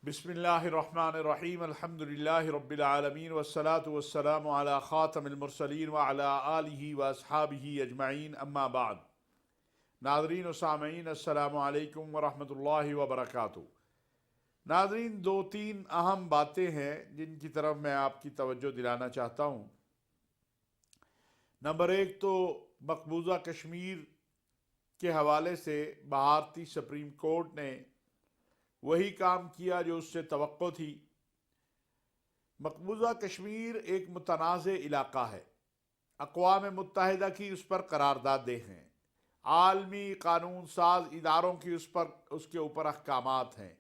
بسم اللہ الرحمن الرحیم الحمدللہ رب العالمین والصلاة والسلام علی خاتم المرسلین وعلی آلہ واصحابہ اجمعین اما بعد۔ ناظرین و سامعین السلام علیکم ورحمۃ اللہ وبرکاتہ۔ ناظرین، دو تین اہم باتیں ہیں جن کی طرف میں آپ کی توجہ دلانا چاہتا ہوں۔ نمبر ایک تو مقبوضہ کشمیر کے حوالے سے بھارتی سپریم کورٹ نے وہی کام کیا جو اس سے توقع تھی۔ مقبوضہ کشمیر ایک متنازع علاقہ ہے، اقوام متحدہ کی اس پر قراردادیں ہیں، عالمی قانون ساز اداروں کی اس کے اوپر احکامات ہیں۔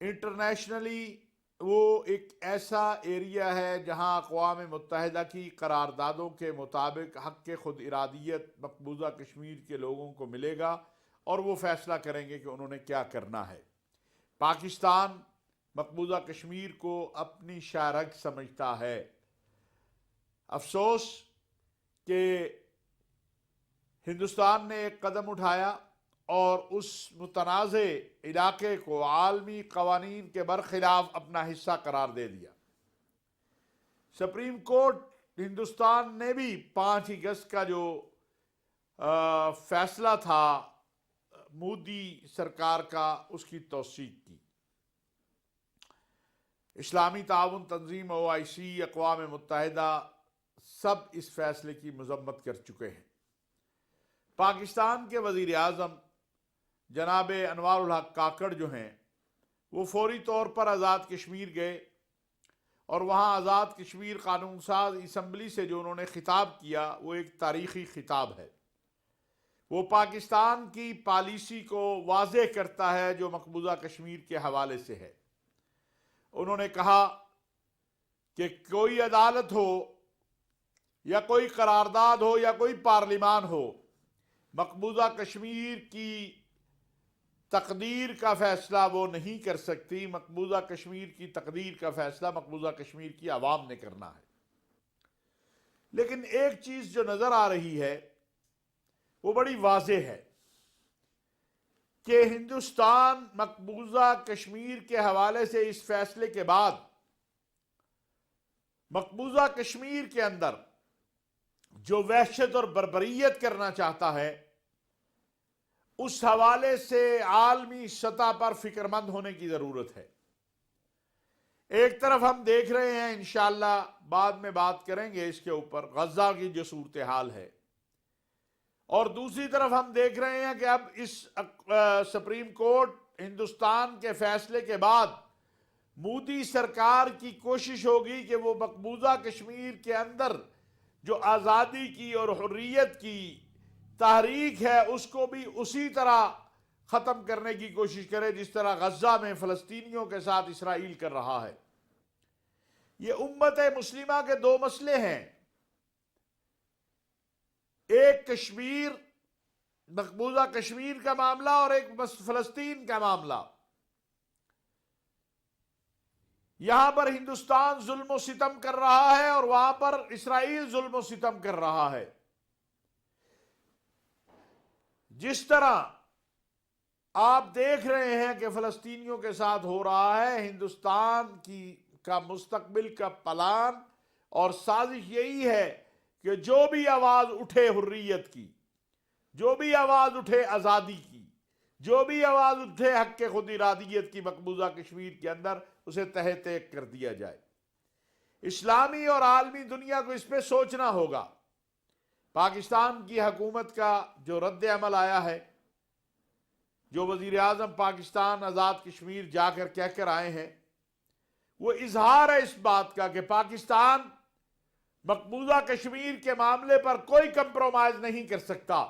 انٹرنیشنلی وہ ایک ایسا ایریا ہے جہاں اقوام متحدہ کی قراردادوں کے مطابق حق خود ارادیت مقبوضہ کشمیر کے لوگوں کو ملے گا اور وہ فیصلہ کریں گے کہ انہوں نے کیا کرنا ہے۔ پاکستان مقبوضہ کشمیر کو اپنی شاہراہ سمجھتا ہے۔ افسوس کہ ہندوستان نے ایک قدم اٹھایا اور اس متنازع علاقے کو عالمی قوانین کے برخلاف اپنا حصہ قرار دے دیا۔ سپریم کورٹ ہندوستان نے بھی 5 اگست کا جو فیصلہ تھا مودی سرکار کا، اس کی توثیق کی۔ اسلامی تعاون تنظیم OIC، اقوام متحدہ سب اس فیصلے کی مذمت کر چکے ہیں۔ پاکستان کے وزیر اعظم جناب انوار الحق کاکڑ جو ہیں وہ فوری طور پر آزاد کشمیر گئے اور وہاں آزاد کشمیر قانون ساز اسمبلی سے جو انہوں نے خطاب کیا وہ ایک تاریخی خطاب ہے۔ وہ پاکستان کی پالیسی کو واضح کرتا ہے جو مقبوضہ کشمیر کے حوالے سے ہے۔ انہوں نے کہا کہ کوئی عدالت ہو یا کوئی قرارداد ہو یا کوئی پارلیمان ہو، مقبوضہ کشمیر کی تقدیر کا فیصلہ وہ نہیں کر سکتی۔ مقبوضہ کشمیر کی تقدیر کا فیصلہ مقبوضہ کشمیر کی عوام نے کرنا ہے۔ لیکن ایک چیز جو نظر آ رہی ہے وہ بڑی واضح ہے کہ ہندوستان مقبوضہ کشمیر کے حوالے سے اس فیصلے کے بعد مقبوضہ کشمیر کے اندر جو وحشت اور بربریت کرنا چاہتا ہے اس حوالے سے عالمی سطح پر فکر مند ہونے کی ضرورت ہے۔ ایک طرف ہم دیکھ رہے ہیں، انشاءاللہ بعد میں بات کریں گے اس کے اوپر، غزہ کی جو صورتحال ہے، اور دوسری طرف ہم دیکھ رہے ہیں کہ اب اس سپریم کورٹ ہندوستان کے فیصلے کے بعد مودی سرکار کی کوشش ہوگی کہ وہ مقبوضہ کشمیر کے اندر جو آزادی کی اور حریت کی تحریک ہے اس کو بھی اسی طرح ختم کرنے کی کوشش کرے جس طرح غزہ میں فلسطینیوں کے ساتھ اسرائیل کر رہا ہے۔ یہ امت مسلمہ کے 2 مسئلے ہیں، ایک کشمیر مقبوضہ کشمیر کا معاملہ اور ایک فلسطین کا معاملہ۔ یہاں پر ہندوستان ظلم و ستم کر رہا ہے اور وہاں پر اسرائیل ظلم و ستم کر رہا ہے۔ جس طرح آپ دیکھ رہے ہیں کہ فلسطینیوں کے ساتھ ہو رہا ہے، ہندوستان کا مستقبل کا پلان اور سازش یہی ہے کہ جو بھی آواز اٹھے حریت کی، جو بھی آواز اٹھے آزادی کی، جو بھی آواز اٹھے حق خود ارادیت کی مقبوضہ کشمیر کے اندر، اسے تہہ تیگ کر دیا جائے۔ اسلامی اور عالمی دنیا کو اس پہ سوچنا ہوگا۔ پاکستان کی حکومت کا جو رد عمل آیا ہے، جو وزیر اعظم پاکستان آزاد کشمیر جا کر کہہ کر آئے ہیں، وہ اظہار ہے اس بات کا کہ پاکستان مقبوضہ کشمیر کے معاملے پر کوئی کمپرومائز نہیں کر سکتا۔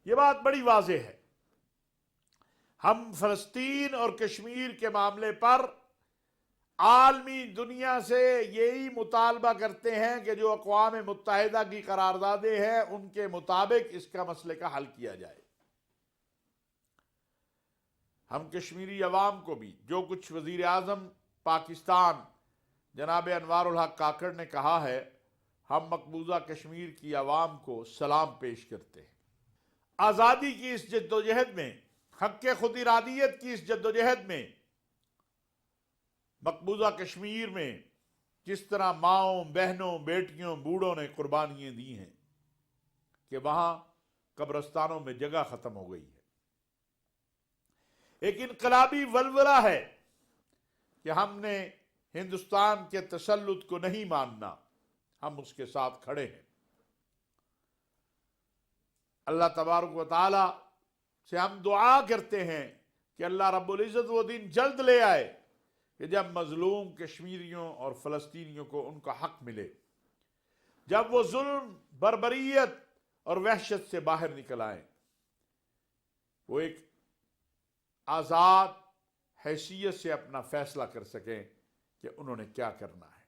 یہ بات بڑی واضح ہے۔ ہم فلسطین اور کشمیر کے معاملے پر عالمی دنیا سے یہی مطالبہ کرتے ہیں کہ جو اقوام متحدہ کی قراردادیں ہیں ان کے مطابق اس کا مسئلے کا حل کیا جائے۔ ہم کشمیری عوام کو بھی جو کچھ وزیر اعظم پاکستان جناب انوار الحق کاکڑ نے کہا ہے، ہم مقبوضہ کشمیر کی عوام کو سلام پیش کرتے ہیں۔ آزادی کی اس جدوجہد میں حق خود ارادیت کی اس جدوجہد میں مقبوضہ کشمیر میں جس طرح ماؤں، بہنوں، بیٹیوں، بوڑھوں نے قربانیاں دی ہیں کہ وہاں قبرستانوں میں جگہ ختم ہو گئی ہے۔ ایک انقلابی ولولہ ہے کہ ہم نے ہندوستان کے تسلط کو نہیں ماننا، ہم اس کے ساتھ کھڑے ہیں۔ اللہ تبارک و تعالی سے ہم دعا کرتے ہیں کہ اللہ رب العزت وہ دن جلد لے آئے کہ جب مظلوم کشمیریوں اور فلسطینیوں کو ان کا حق ملے، جب وہ ظلم، بربریت اور وحشت سے باہر نکل آئیں، وہ ایک آزاد حیثیت سے اپنا فیصلہ کر سکیں کہ انہوں نے کیا کرنا ہے۔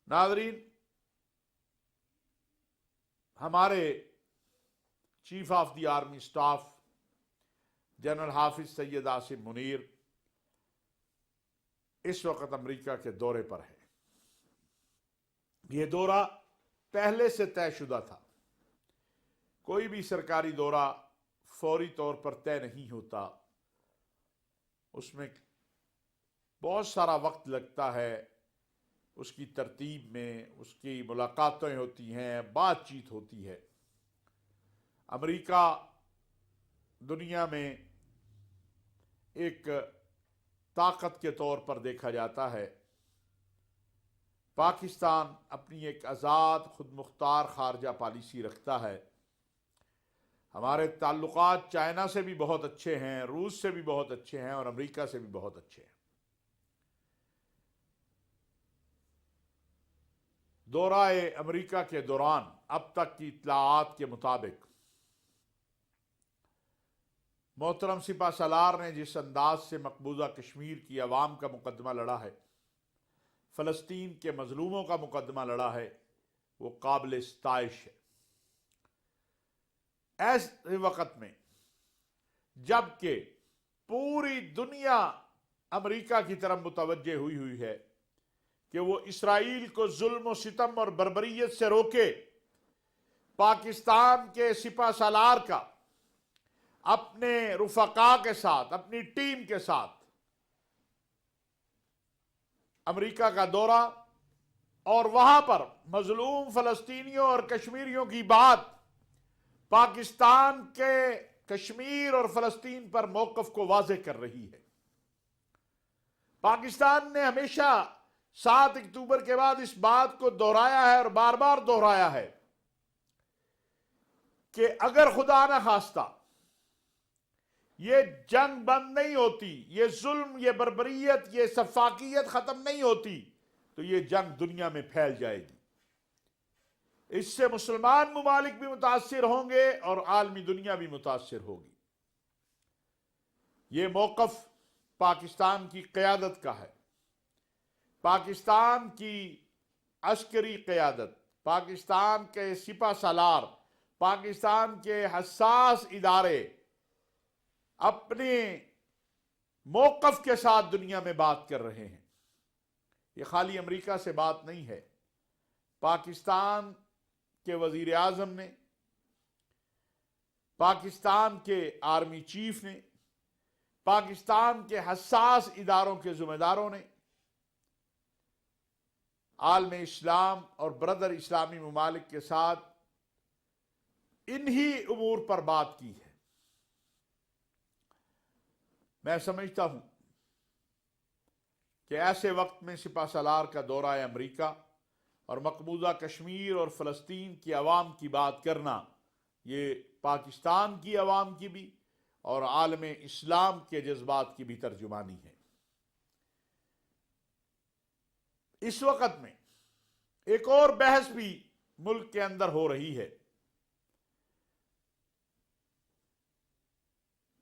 ناظرین، ہمارے chief of the army staff general حافظ سید عاصم منیر اس وقت امریکہ کے دورے پر ہے۔ یہ دورہ پہلے سے طے شدہ تھا۔ کوئی بھی سرکاری دورہ فوری طور پر طے نہیں ہوتا، اس میں بہت سارا وقت لگتا ہے، اس کی ترتیب میں اس کی ملاقاتیں ہوتی ہیں، بات چیت ہوتی ہے۔ امریکہ دنیا میں ایک طاقت کے طور پر دیکھا جاتا ہے۔ پاکستان اپنی ایک آزاد خود مختار خارجہ پالیسی رکھتا ہے۔ ہمارے تعلقات چائنا سے بھی بہت اچھے ہیں، روس سے بھی بہت اچھے ہیں اور امریکہ سے بھی بہت اچھے ہیں۔ دورہ امریکہ کے دوران اب تک کی اطلاعات کے مطابق محترم سپہ سالار نے جس انداز سے مقبوضہ کشمیر کی عوام کا مقدمہ لڑا ہے، فلسطین کے مظلوموں کا مقدمہ لڑا ہے، وہ قابل ستائش ہے۔ ایسے وقت میں جب کہ پوری دنیا امریکہ کی طرف متوجہ ہوئی ہے کہ وہ اسرائیل کو ظلم و ستم اور بربریت سے روکے، پاکستان کے سپہ سالار کا اپنے رفقا کے ساتھ، اپنی ٹیم کے ساتھ امریکہ کا دورہ اور وہاں پر مظلوم فلسطینیوں اور کشمیریوں کی بات پاکستان کے کشمیر اور فلسطین پر موقف کو واضح کر رہی ہے۔ پاکستان نے ہمیشہ 7 اکتوبر کے بعد اس بات کو دہرایا ہے اور بار بار دہرایا ہے کہ اگر خدا نہ خواستہ یہ جنگ بند نہیں ہوتی، یہ ظلم، یہ بربریت، یہ سفاکیت ختم نہیں ہوتی تو یہ جنگ دنیا میں پھیل جائے گی۔ اس سے مسلمان ممالک بھی متاثر ہوں گے اور عالمی دنیا بھی متاثر ہوگی۔ یہ موقف پاکستان کی قیادت کا ہے، پاکستان کی عسکری قیادت، پاکستان کے سپہ سالار، پاکستان کے حساس ادارے اپنے موقف کے ساتھ دنیا میں بات کر رہے ہیں۔ یہ خالی امریکہ سے بات نہیں ہے، پاکستان کے وزیر اعظم نے، پاکستان کے آرمی چیف نے، پاکستان کے حساس اداروں کے ذمہ داروں نے عالم اسلام اور برادر اسلامی ممالک کے ساتھ انہی امور پر بات کی ہے۔ میں سمجھتا ہوں کہ ایسے وقت میں سپہ سالار کا دورہ امریکہ اور مقبوضہ کشمیر اور فلسطین کی عوام کی بات کرنا، یہ پاکستان کی عوام کی بھی اور عالم اسلام کے جذبات کی بھی ترجمانی ہے۔ اس وقت میں ایک اور بحث بھی ملک کے اندر ہو رہی ہے،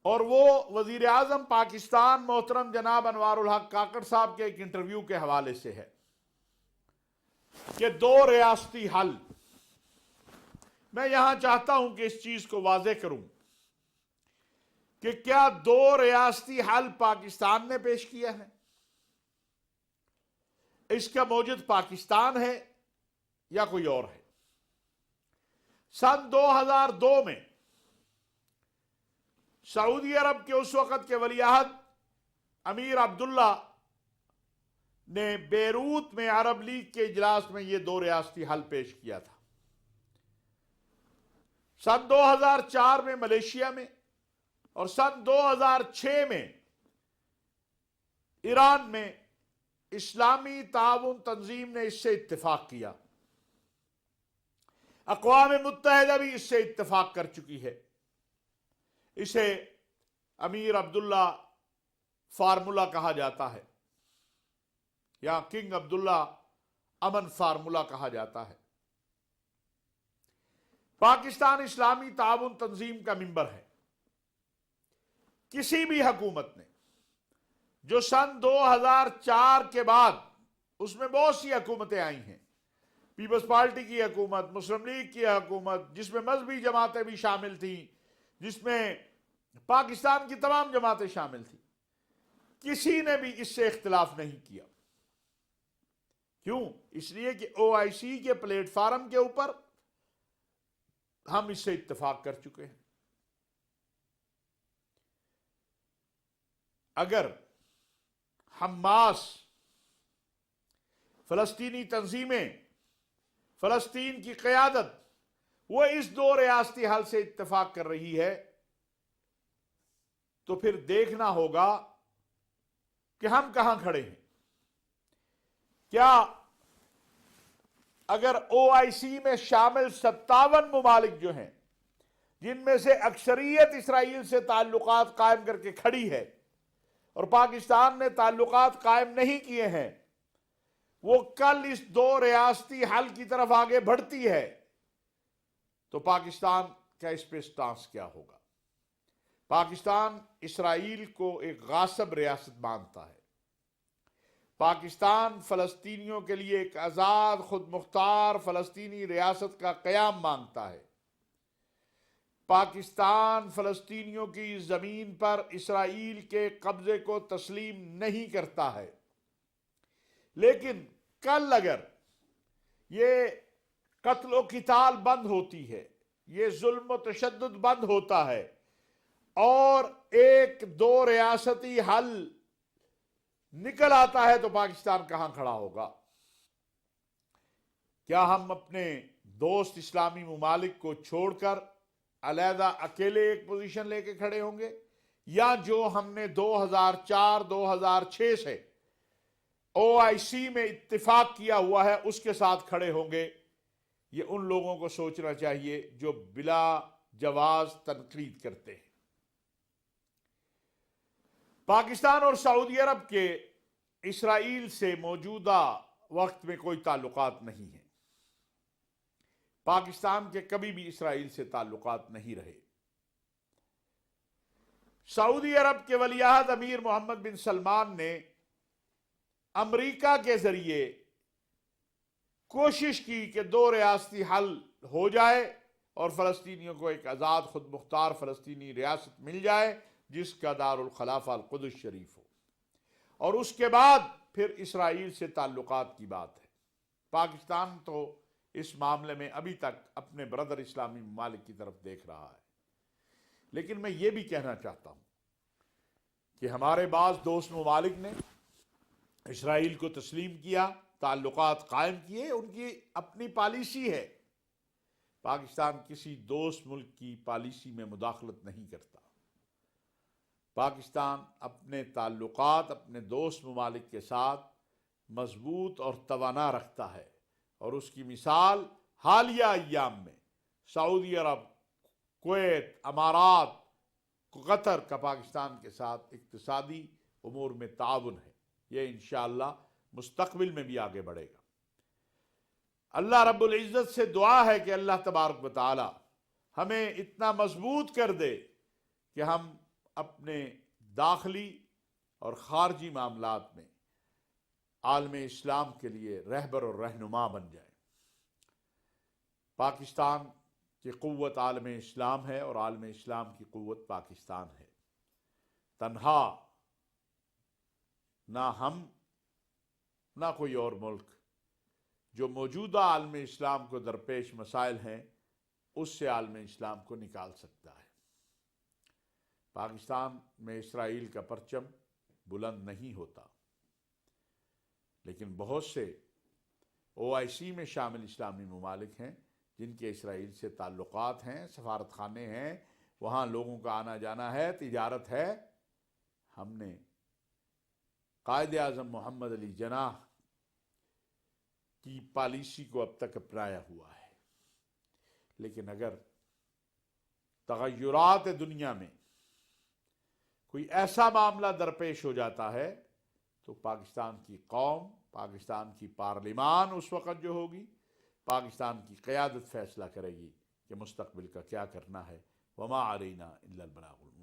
اور وہ وزیر اعظم پاکستان محترم جناب انوار الحق کاکڑ صاحب کے ایک انٹرویو کے حوالے سے ہے کہ 2 ریاستی حل۔ میں یہاں چاہتا ہوں کہ اس چیز کو واضح کروں کہ کیا 2 ریاستی حل پاکستان نے پیش کیا ہے؟ اس کا موجد پاکستان ہے یا کوئی اور ہے؟ سن 2002 میں سعودی عرب کے اس وقت کے ولی عہد امیر عبداللہ نے بیروت میں عرب لیگ کے اجلاس میں یہ دو ریاستی حل پیش کیا تھا۔ سن 2004 میں ملیشیا میں اور سن 2006 میں ایران میں اسلامی تعاون تنظیم نے اس سے اتفاق کیا۔ اقوام متحدہ بھی اس سے اتفاق کر چکی ہے۔ اسے امیر عبداللہ فارمولا کہا جاتا ہے یا کنگ عبداللہ امن فارمولا کہا جاتا ہے۔ پاکستان اسلامی تعاون تنظیم کا ممبر ہے۔ کسی بھی حکومت نے جو سن 2004 کے بعد، اس میں بہت سی حکومتیں آئی ہیں، پیپلز پارٹی کی حکومت، مسلم لیگ کی حکومت، جس میں مذہبی جماعتیں بھی شامل تھیں، جس میں پاکستان کی تمام جماعتیں شامل تھیں، کسی نے بھی اس سے اختلاف نہیں کیا۔ کیوں؟ اس لیے کہ OIC کے پلیٹ فارم کے اوپر ہم اس سے اتفاق کر چکے ہیں۔ اگر حماس، فلسطینی تنظیمیں، فلسطین کی قیادت وہ اس دو ریاستی حل سے اتفاق کر رہی ہے تو پھر دیکھنا ہوگا کہ ہم کہاں کھڑے ہیں۔ کیا اگر OIC میں شامل 57 ممالک جو ہیں، جن میں سے اکثریت اسرائیل سے تعلقات قائم کر کے کھڑی ہے اور پاکستان نے تعلقات قائم نہیں کیے ہیں، وہ کل اس دو ریاستی حل کی طرف آگے بڑھتی ہے تو پاکستان کا اس پہ سٹانس کیا ہوگا؟ پاکستان اسرائیل کو ایک غاصب ریاست مانتا ہے۔ پاکستان فلسطینیوں کے لیے ایک آزاد خود مختار فلسطینی ریاست کا قیام مانگتا ہے۔ پاکستان فلسطینیوں کی زمین پر اسرائیل کے قبضے کو تسلیم نہیں کرتا ہے، لیکن کل اگر یہ قتل و قتال بند ہوتی ہے، یہ ظلم و تشدد بند ہوتا ہے اور ایک دو ریاستی حل نکل آتا ہے تو پاکستان کہاں کھڑا ہوگا؟ کیا ہم اپنے دوست اسلامی ممالک کو چھوڑ کر علیحدہ اکیلے ایک پوزیشن لے کے کھڑے ہوں گے، یا جو ہم نے 2004-2006 سے OIC میں اتفاق کیا ہوا ہے اس کے ساتھ کھڑے ہوں گے؟ یہ ان لوگوں کو سوچنا چاہیے جو بلا جواز تنقید کرتے ہیں۔ پاکستان اور سعودی عرب کے اسرائیل سے موجودہ وقت میں کوئی تعلقات نہیں ہیں۔ پاکستان کے کبھی بھی اسرائیل سے تعلقات نہیں رہے۔ سعودی عرب کے ولی عہد امیر محمد بن سلمان نے امریکہ کے ذریعے کوشش کی کہ دو ریاستی حل ہو جائے اور فلسطینیوں کو ایک آزاد خود مختار فلسطینی ریاست مل جائے جس کا دارالخلافہ القدس شریف ہو، اور اس کے بعد پھر اسرائیل سے تعلقات کی بات ہے۔ پاکستان تو اس معاملے میں ابھی تک اپنے برادر اسلامی ممالک کی طرف دیکھ رہا ہے۔ لیکن میں یہ بھی کہنا چاہتا ہوں کہ ہمارے بعض دوست ممالک نے اسرائیل کو تسلیم کیا، تعلقات قائم کیے، ان کی اپنی پالیسی ہے۔ پاکستان کسی دوست ملک کی پالیسی میں مداخلت نہیں کرتا۔ پاکستان اپنے تعلقات اپنے دوست ممالک کے ساتھ مضبوط اور توانا رکھتا ہے، اور اس کی مثال حالیہ ایام میں سعودی عرب، کویت، امارات، قطر کا پاکستان کے ساتھ اقتصادی امور میں تعاون ہے۔ یہ انشاءاللہ مستقبل میں بھی آگے بڑھے گا۔ اللہ رب العزت سے دعا ہے کہ اللہ تبارک و تعالی ہمیں اتنا مضبوط کر دے کہ ہم اپنے داخلی اور خارجی معاملات میں عالم اسلام کے لیے رہبر اور رہنما بن جائیں۔ پاکستان کی قوت عالم اسلام ہے اور عالم اسلام کی قوت پاکستان ہے۔ تنہا نہ ہم نہ کوئی اور ملک جو موجودہ عالم اسلام کو درپیش مسائل ہیں اس سے عالم اسلام کو نکال سکتا ہے۔ پاکستان میں اسرائیل کا پرچم بلند نہیں ہوتا، لیکن بہت سے OIC میں شامل اسلامی ممالک ہیں جن کے اسرائیل سے تعلقات ہیں، سفارت خانے ہیں، وہاں لوگوں کا آنا جانا ہے، تجارت ہے۔ ہم نے قائد اعظم محمد علی جناح کی پالیسی کو اب تک اپنایا ہوا ہے، لیکن اگر تغیرات دنیا میں کوئی ایسا معاملہ درپیش ہو جاتا ہے تو پاکستان کی قوم، پاکستان کی پارلیمان اس وقت جو ہوگی، پاکستان کی قیادت فیصلہ کرے گی کہ مستقبل کا کیا کرنا ہے۔ وما علینا الا البلاغ المبین۔